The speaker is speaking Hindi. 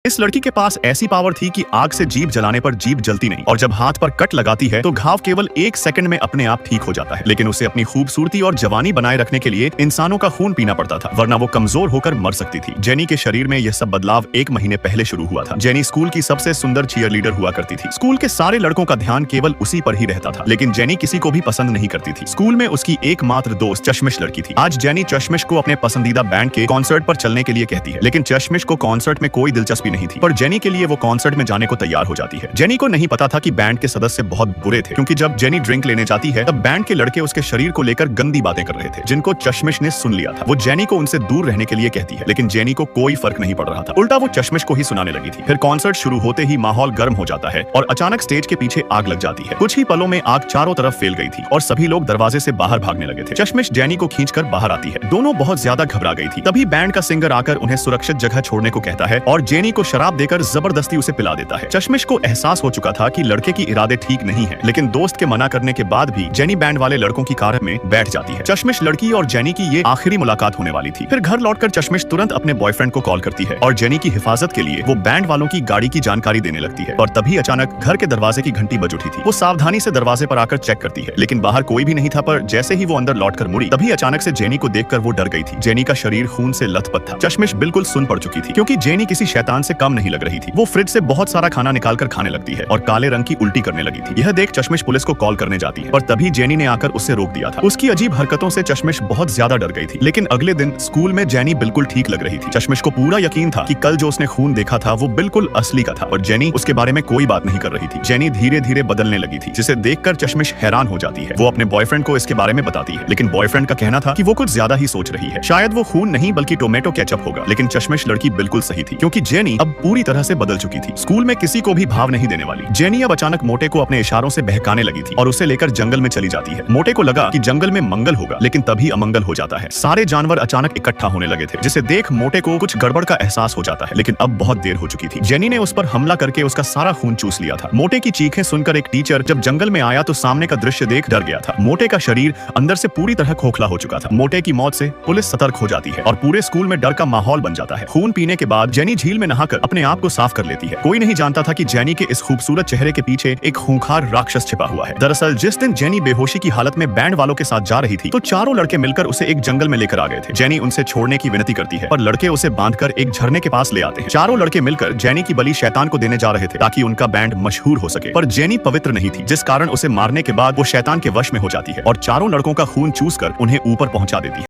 इस लड़की के पास ऐसी पावर थी कि आग से जीभ जलाने पर जीभ जलती नहीं, और जब हाथ पर कट लगाती है तो घाव केवल 1 सेकंड में अपने आप ठीक हो जाता है। लेकिन उसे अपनी खूबसूरती और जवानी बनाए रखने के लिए इंसानों का खून पीना पड़ता था, वरना वो कमजोर होकर मर सकती थी। जेनी के शरीर में यह सब बदलाव 1 महीने पहले शुरू हुआ था। जेनी स्कूल की सबसे सुंदर चीयरलीडर हुआ करती थी। स्कूल के सारे लड़कों का ध्यान केवल उसी पर ही रहता था, लेकिन जेनी किसी को भी पसंद नहीं करती थी। स्कूल में उसकी एकमात्र दोस्त चश्मिश लड़की थी। आज जेनी चश्मिश को अपने पसंदीदा बैंड के कॉन्सर्ट पर चलने के लिए कहती है, लेकिन चश्मिश को कॉन्सर्ट में कोई दिलचस्पी नहीं थी, पर जेनी के लिए वो कॉन्सर्ट में जाने को तैयार हो जाती है। जेनी को नहीं पता था कि बैंड के सदस्य बहुत बुरे थे, क्योंकि जब जेनी ड्रिंक लेने जाती है तब बैंड के लड़के उसके शरीर को लेकर गंदी बातें कर रहे थे, जिनको चश्मिश ने सुन लिया था। वो जेनी को उनसे दूर रहने के लिए कहती है, लेकिन जेनी को कोई फर्क नहीं पड़ रहा था, उल्टा वो चश्मिश को ही सुनाने लगी थी। फिर कॉन्सर्ट शुरू होते ही माहौल गर्म हो जाता है और अचानक स्टेज के पीछे आग लग जाती है। कुछ ही पलों में आग चारों तरफ फैल गई थी और सभी लोग दरवाजे से बाहर भागने लगे थे। चश्मिश जेनी को खींचकर बाहर आती है। दोनों बहुत ज्यादा घबरा गई थी। तभी बैंड का सिंगर आकर उन्हें सुरक्षित जगह छोड़ने को कहता है और जेनी को शराब देकर जबरदस्ती उसे पिला देता है। चश्मिश को एहसास हो चुका था कि लड़के की इरादे ठीक नहीं है, लेकिन दोस्त के मना करने के बाद भी जेनी बैंड वाले लड़कों की कार में बैठ जाती है। चश्मिश लड़की और जेनी की ये आखिरी मुलाकात होने वाली थी। फिर घर लौटकर चश्मिश तुरंत अपने बॉयफ्रेंड को कॉल करती है और जेनी की हिफाजत के लिए वो बैंड वालों की गाड़ी की जानकारी देने लगती है। और तभी अचानक घर के दरवाजे की घंटी बज उठी थी। वो सावधानी से दरवाजे पर आकर चेक करती है, लेकिन बाहर कोई भी नहीं था। पर जैसे ही वो अंदर लौटकर मुड़ी, तभी अचानक से जेनी को देखकर वो डर गई थी। जेनी का शरीर खून से लथपथ था। चश्मिश बिल्कुल सुन पड़ चुकी थी, क्योंकि जेनी किसी शैतान से कम नहीं लग रही थी। वो फ्रिज से बहुत सारा खाना निकालकर खाने लगती है और काले रंग की उल्टी करने लगी थी। यह देख चश्मिश पुलिस को कॉल करने जाती है, पर तभी जेनी ने आकर उससे रोक दिया था। उसकी अजीब हरकतों से चश्मिश बहुत ज्यादा डर गई थी। लेकिन अगले दिन स्कूल में जेनी बिल्कुल ठीक लग रही थी। चश्मिश को पूरा यकीन था कि कल जो उसने खून देखा था वो बिल्कुल असली का था, और जेनी उसके बारे में कोई बात नहीं कर रही थी। जेनी धीरे धीरे बदलने लगी थी, जिसे देखकर चश्मिश हैरान हो जाती है। वो अपने बॉयफ्रेंड को इसके बारे में बताती है, लेकिन बॉयफ्रेंड का कहना था कि वो कुछ ज्यादा ही सोच रही है, शायद वो खून नहीं बल्कि टोमेटो केचप होगा। लेकिन चश्मिश लड़की बिल्कुल सही थी, क्योंकि जेनी अब पूरी तरह से बदल चुकी थी। स्कूल में किसी को भी भाव नहीं देने वाली जेनी अब अचानक मोटे को अपने इशारों से बहकाने लगी थी और उसे लेकर जंगल में चली जाती है। मोटे को लगा कि जंगल में मंगल होगा, लेकिन तभी अमंगल हो जाता है। सारे जानवर अचानक इकट्ठा होने लगे थे, जिसे देख मोटे को कुछ गड़बड़ का एहसास हो जाता है, लेकिन अब बहुत देर हो चुकी थी। जेनी ने उस पर हमला करके उसका सारा खून चूस लिया था। मोटे की चीखें सुनकर एक टीचर जब जंगल में आया तो सामने का दृश्य देख डर गया था। मोटे का शरीर अंदर से पूरी तरह खोखला हो चुका था। मोटे की मौत से पुलिस सतर्क हो जाती है और पूरे स्कूल में डर का माहौल बन जाता है। खून पीने के बाद जेनी झील में नहाकर अपने आप को साफ कर लेती है। कोई नहीं जानता था कि जेनी के इस खूबसूरत चेहरे के पीछे एक खूंखार राक्षस छिपा हुआ है। दरअसल जिस दिन जेनी बेहोशी की हालत में बैंड वालों के साथ जा रही थी, तो चारों लड़के मिलकर उसे एक जंगल में लेकर आ गए थे। जेनी उनसे छोड़ने की विनती करती है, पर लड़के उसे बांधकर एक झरने के पास ले आते हैं। चारों लड़के मिलकर जेनी की बलि शैतान को देने जा रहे थे, ताकि उनका बैंड मशहूर हो सके। पर जेनी पवित्र नहीं थी, जिस कारण उसे मारने के बाद वो शैतान के वश में हो जाती है और चारों लड़कों का खून चूसकर उन्हें ऊपर पहुंचा देती है।